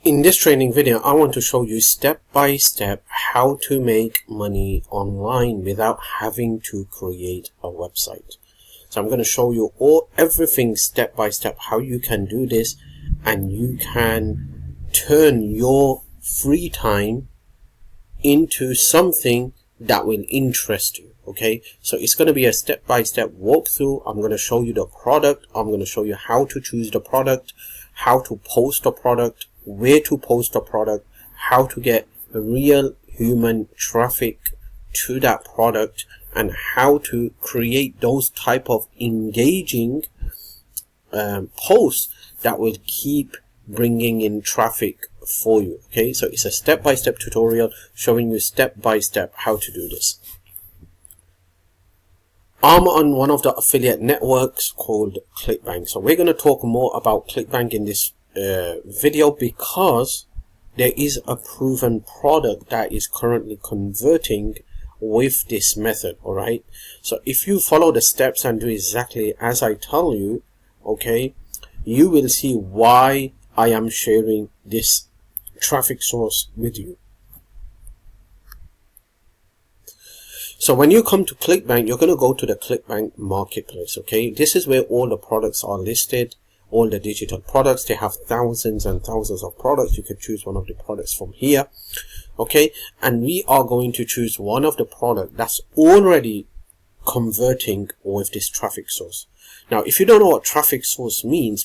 In this training video, I want to show you step by step how to make money online without having to create a website. So I'm going to show you everything step by step, how you can do this, and you can turn your free time into something that will interest you. Okay, so it's going to be a step-by-step walkthrough. I'm going to show you the product. I'm going to show you how to choose the product, how to post a product, where to post a product, how to get real human traffic to that product, and how to create those type of engaging posts that will keep bringing in traffic for you. Okay, so it's a step-by-step tutorial showing you step-by-step how to do this. I'm on one of the affiliate networks called ClickBank. So we're going to talk more about ClickBank in this video because there is a proven product that is currently converting with this method. All right. So if you follow the steps and do exactly as I tell you, okay, you will see why I am sharing this traffic source with you. So when you come to ClickBank, you're going to go to the ClickBank marketplace. Okay, this is where all the products are listed, all the digital products. They have thousands and thousands of products. You can choose one of the products from here. Okay, and we are going to choose one of the products that's already converting with this traffic source. Now, if you don't know what traffic source means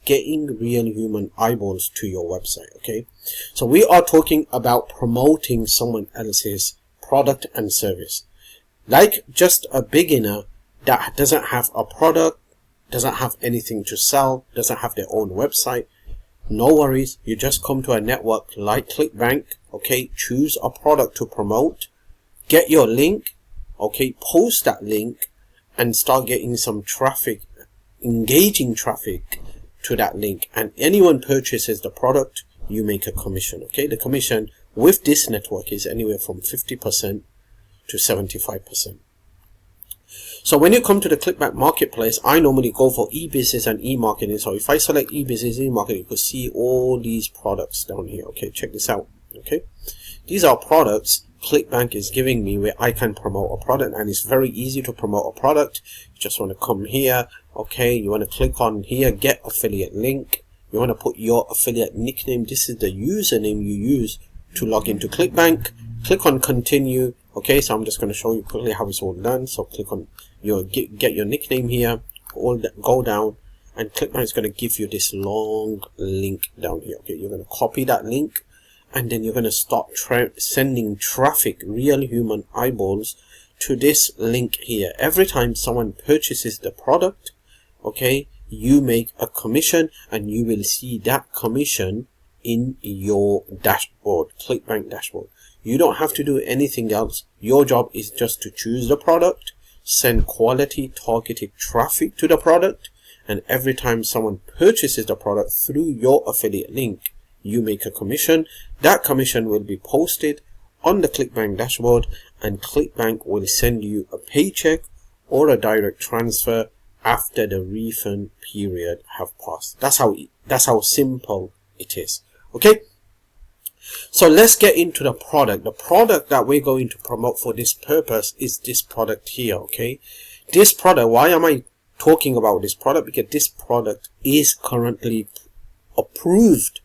getting real human eyeballs to your website. Okay, so we are talking about promoting someone else's product and service, like just a beginner that doesn't have a product, doesn't have anything to sell, doesn't have their own website. No worries, you just come to a network like ClickBank. Okay, choose a product to promote, get your link, okay, post that link and start getting some traffic, engaging traffic to that link, and anyone purchases the product, you make a commission. Okay, the commission with this network is anywhere from 50% to 75%. So when you come to the ClickBank marketplace, I normally go for e-business and e-marketing. So if I select e-business, e-marketing, you can see all these products down here. Okay, check this out. Okay, these are products ClickBank is giving me where I can promote a product, and it's very easy to promote a product. You just want to come here. Okay, you want to click on here, get affiliate link. You want to put your affiliate nickname. This is the username you use to log into ClickBank. Click on continue. Okay, so I'm just going to show you quickly how it's all done. So click on your get your nickname here, go down, and ClickBank is going to give you this long link down here. Okay, you're going to copy that link, and then you're going to start sending traffic, real human eyeballs, to this link here. Every time someone purchases the product, okay, you make a commission, and you will see that commission in your dashboard, ClickBank dashboard. You don't have to do anything else. Your job is just to choose the product, send quality targeted traffic to the product, and every time someone purchases the product through your affiliate link, you make a commission. That commission will be posted on the ClickBank dashboard, and ClickBank will send you a paycheck or a direct transfer after the refund period have passed. That's how simple it is. Okay, so let's get into the product. The product that we're going to promote for this purpose is this product here. Okay, this product, why am I talking about this product? Because this product is currently approved,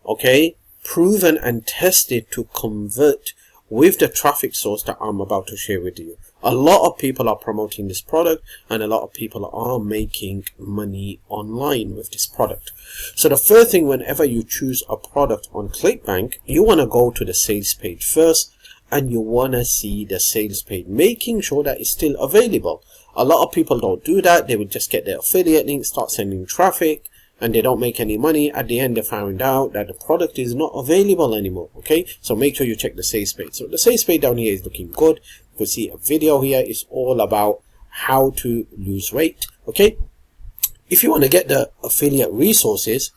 okay, proven and tested to convert with the traffic source that I'm about to share with you. A lot of people are promoting this product, and a lot of people are making money online with this product. So the first thing, whenever you choose a product on ClickBank, you want to go to the sales page first, and you want to see the sales page, making sure that it's still available. A lot of people don't do that. They would just get their affiliate link, start sending traffic, and they don't make any money. At the end, they found out that the product is not available anymore. Okay, so make sure you check the sales page. So the sales page down here is looking good. You can see a video here is all about how to lose weight. Okay, if you want to get the affiliate resources,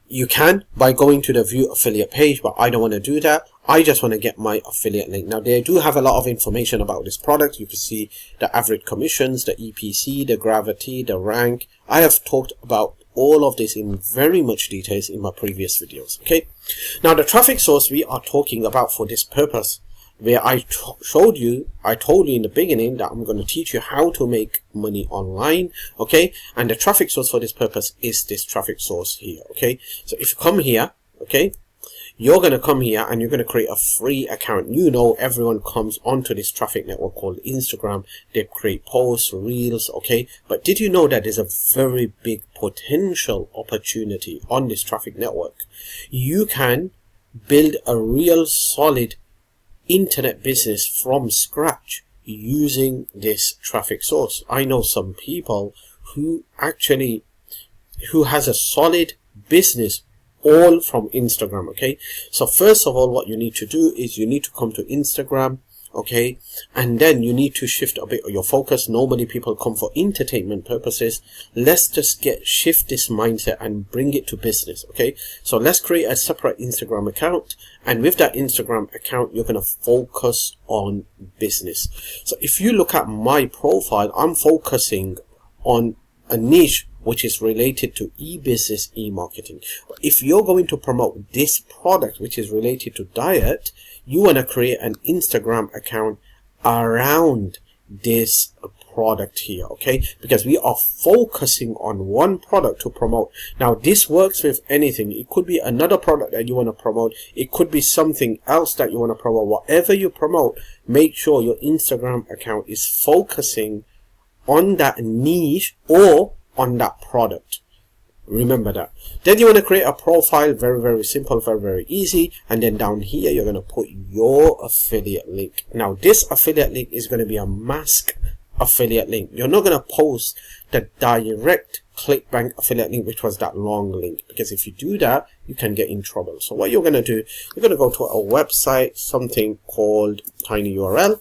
you can by going to the view affiliate page, but I don't want to do that. I just want to get my affiliate link. Now they do have a lot of information about this product. You can see the average commissions, the EPC, the gravity, the rank. I have talked about all of this in very much details in my previous videos. Okay, now the traffic source we are talking about for this purpose, where I told you in the beginning that I'm going to teach you how to make money online. Okay, and the traffic source for this purpose is this traffic source here. Okay, so if you come here, okay, you're going to come here and you're going to create a free account. You know, everyone comes onto this traffic network called Instagram. They create posts, reels, okay? But did you know that there's a very big potential opportunity on this traffic network? You can build a real solid internet business from scratch using this traffic source. I know some people who has a solid business all from Instagram. Okay, so first of all, what you need to do is you need to come to Instagram, okay, and then you need to shift a bit of your focus. Normally people come for entertainment purposes. Let's just shift this mindset and bring it to business. Okay, so let's create a separate Instagram account, and with that Instagram account you're going to focus on business. So if you look at my profile, I'm focusing on a niche which is related to e-business, e-marketing. But if you're going to promote this product which is related to diet, you want to create an Instagram account around this product here, okay? Because we are focusing on one product to promote. Now this works with anything. It could be another product that you want to promote. It could be something else that you want to promote. Whatever you promote, make sure your Instagram account is focusing on that niche or on that product. Remember that. Then you want to create a profile. Very, very simple, very, very easy. And then down here you're going to put your affiliate link. Now this affiliate link is going to be a mask affiliate link. You're not going to post the direct clickbank affiliate link, which was that long link, because if you do that you can get in trouble. So what you're going to do, you're going to go to a website, something called tinyurl,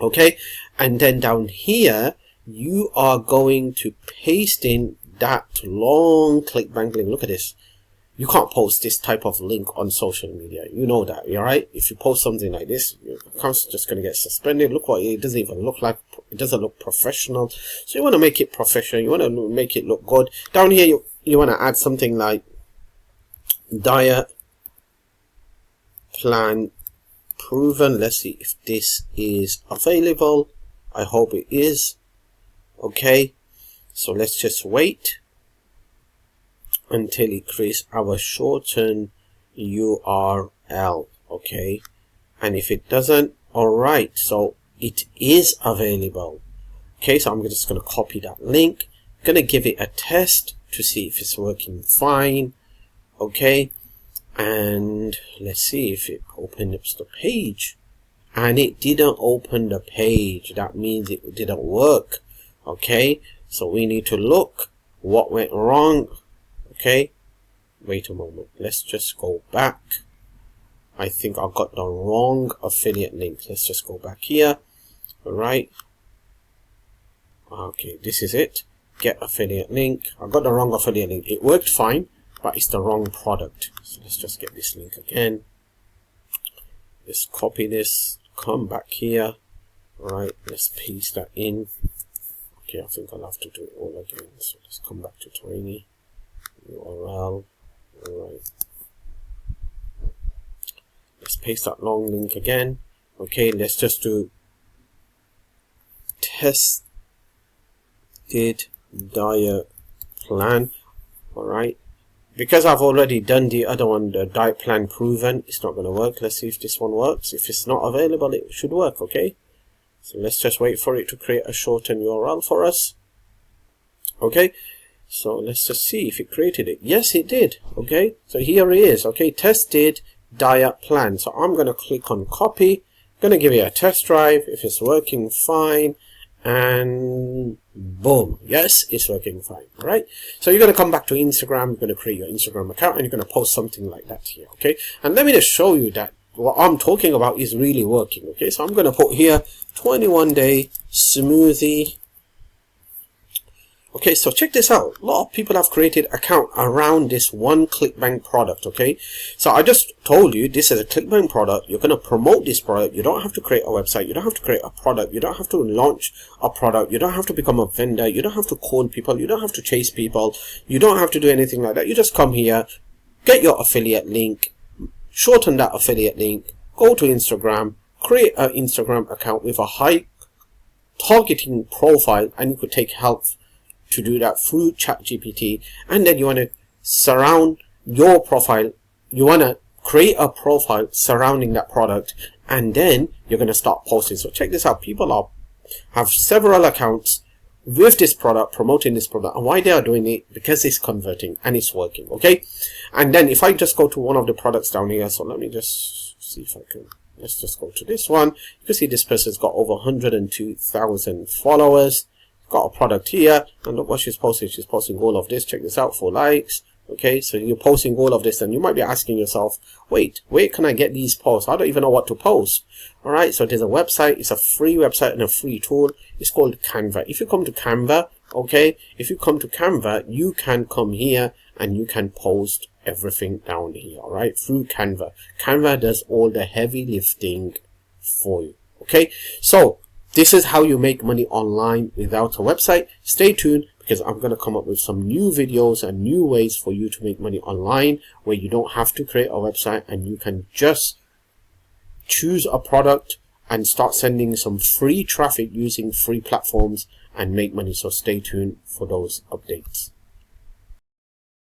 okay, and then down here you are going to paste in that long clickbank link. Look at this. You can't post this type of link on social media. You know that, all right? If you post something like this, your account's just going to get suspended. Look what it doesn't even look like. It doesn't look professional. So you want to make it professional. You want to make it look good. Down here, you want to add something like diet plan proven. Let's see if this is available. I hope it is. Okay, so let's just wait until it creates our shortened URL. Okay, and if it doesn't, alright, so it is available. Okay, so I'm just going to copy that link, going to give it a test to see if it's working fine. Okay, and let's see if it opens the page, and it didn't open the page. That means it didn't work. Okay, so we need to look what went wrong. Okay, wait a moment, let's just go back. I think I got the wrong affiliate link. Let's just go back here. All right, okay, this is it. Get affiliate link. I got the wrong affiliate link. It worked fine, but it's the wrong product. So let's just get this link again. Let's copy this, come back here. All right, let's paste that in. Okay, I think I'll have to do it all again. So let's come back to Tiny URL. Alright. Let's paste that long link again. Okay, let's just do tested diet plan. Alright. Because I've already done the other one, the diet plan proven, it's not going to work. Let's see if this one works. If it's not available, it should work, okay? So let's just wait for it to create a shortened URL for us. Okay, so let's just see if it created it. Yes, it did. Okay, so here it is. Okay, tested diet plan. So I'm going to click on copy. Going to give it a test drive. If it's working fine, and boom, yes, it's working fine. Right, so you're going to come back to Instagram. You're going to create your Instagram account, and you're going to post something like that here. Okay, and let me just show you that what I'm talking about is really working. Okay, so I'm going to put here 21-day smoothie. Okay, so check this out. A lot of people have created account around this one ClickBank product. Okay, so I just told you this is a ClickBank product. You're going to promote this product. You don't have to create a website. You don't have to create a product. You don't have to launch a product. You don't have to become a vendor. You don't have to call people. You don't have to chase people. You don't have to do anything like that. You just come here, get your affiliate link, shorten that affiliate link, go to Instagram, create an Instagram account with a high targeting profile, and you could take help to do that through ChatGPT. And then you want to surround your profile, you want to create a profile surrounding that product, and then you're going to start posting. So check this out. People have several accounts with this product, promoting this product, and why they are doing it, because it's converting and it's working. Okay, and then if I just go to one of the products down here, so let me just see if I can, let's just go to this one. You can see this person's got over 102,000 followers, got a product here, and look what she's posting. She's posting all of this. Check this out, 4 likes. Okay, so you're posting all of this, and you might be asking yourself, wait, where can I get these posts? I don't even know what to post. All right, so there's a website. It's a free website and a free tool. It's called Canva. If you come to Canva, okay, if you come to Canva, you can come here and you can post everything down here, all right, through Canva. Canva does all the heavy lifting for you. Okay, so this is how you make money online without a website. Stay tuned, because I'm going to come up with some new videos and new ways for you to make money online where you don't have to create a website, and you can just choose a product and start sending some free traffic using free platforms and make money. So stay tuned for those updates.